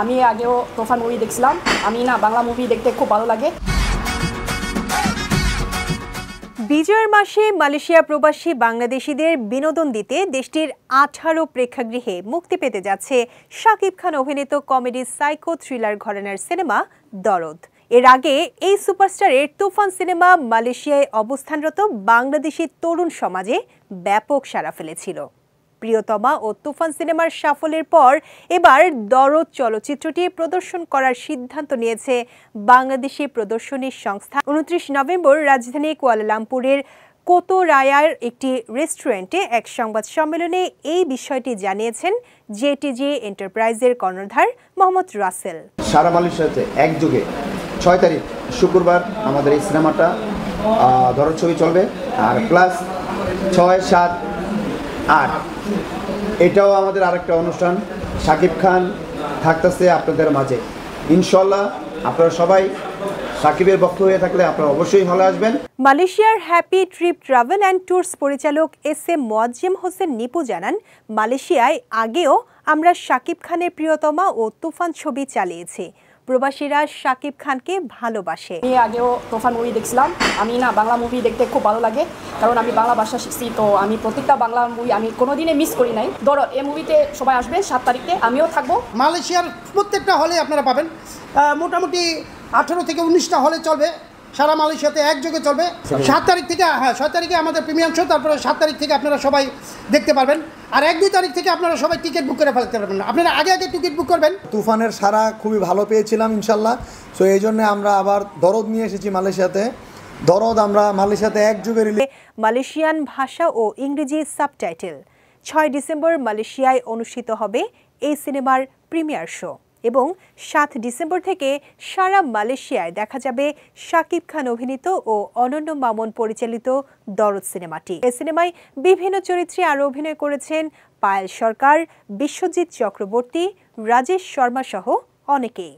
আমি আগেও তোফান মুভি দেখছিলাম। আমি না বাংলা মুভি দেখতে খুব ভালো লাগে। বিজয়ের মাসে মালয়েশিয়া প্রবাসী বাংলাদেশিদের বিনোদন দিতে দেশটির 18 প্রেক্ষাগৃহে মুক্তি পেতে যাচ্ছে শাকিব খান অভিনীত কমেডি সাইকো থ্রিলার ঘরানার সিনেমা দরদ। এর আগে এই সুপারস্টারের তুফান সিনেমা মালয়েশিয়ায় অবস্থানরত বাংলাদেশি তরুণ সমাজে ব্যাপক সাড়া ফেলেছিল। প্রিয়তমা ও তুফান সিনেমার সাফল্যের পর এবার দরদ চলচ্চিত্রটি প্রদর্শন করার সিদ্ধান্ত নিয়েছে বাংলাদেশি প্রদর্শনী সংস্থা। 29 নভেম্বর রাজধানী কুয়ালালামপুরের কোতোরায়ার একটি রেস্টুরেন্টে এক সংবাদ সম্মেলনে এই বিষয়টি জানিয়েছেন জেটিজি এন্টারপ্রাইজের কর্ণধার মোহাম্মদ রাসেল। সারা মালয়েশিয়াতে একযোগে 6 তারিখ শুক্রবার আমাদের এই সিনেমাটা দরদ ছবি চলবে, আর প্লাস 6, 7, 8 এটাও আমাদের আরেকটা অনুষ্ঠান। শাকিব খান থাকতেছে আপনাদের মাঝে। ইনশাল্লাহ আপনারা সবাই শাকিবের ভক্ত হয়ে থাকলে আপনারা অবশ্যই হলে আসবেন। মালয়েশিয়ার happy trip travel and tours পরিচালক এস.এম. মোয়াজ্জেম হোসেন নিপু জানান, মালয়েশিয়ায় আগেও আমরা শাকিব খানের প্রিয়তমা ও তুফান ছবি চালিয়েছি। প্রবাসীরা শাকিব খানকে ভালোবাসে। আমি আগেও তোফান মুভি দেখছিলাম। আমি না বাংলা মুভি দেখতে খুব ভালো লাগে, কারণ আমি বাংলা ভাষা শিখছি। তো আমি প্রত্যেকটা বাংলা মুভি আমি কোনোদিনে মিস করি নাই। দরদ এই মুভিতে সবাই আসবেন 7 তারিখে, আমিও থাকবো। মালয়েশিয়ার প্রত্যেকটা হলে আপনারা পাবেন। মোটামুটি 18 থেকে 19টা হলে চলবে, সারা মালয়েশিয়াতে একযোগে চলবে। 7 তারিখ থেকে 6 তারিখে আমাদের প্রিমিয়াম শো, তারপরে 7 তারিখ থেকে আপনারা সবাই দেখতে পারবেন। আর 1-2 তারিখ থেকে আপনারা সবাই টিকিট বুক করে ফেলতে পারবেন। আপনারা আগে টিকিট বুক করবেন। তুফানের সারা খুবই ভালো পেয়েছিলাম ইনশাল্লাহ। সো এই জন্য আমরা আবার দরদ নিয়ে এসেছি মালয়েশিয়াতে। দরদ আমরা মালয়েশিয়াতে একযোগে মালয়েশিয়ান ভাষা ও ইংরেজি সাবটাইটেল। 6 ডিসেম্বর মালয়েশিয়ায় অনুষ্ঠিত হবে এই সিনেমার প্রিমিয়ার শো এবং 7 ডিসেম্বর থেকে সারা মালয়েশিয়ায় দেখা যাবে শাকিব খান অভিনীত ও অনন্য মামুন পরিচালিত দরদ সিনেমাটি। এই সিনেমায় বিভিন্ন চরিত্রে আরও অভিনয় করেছেন পায়েল সরকার, বিশ্বজিৎ চক্রবর্তী, রাজেশ শর্মা সহ অনেকেই।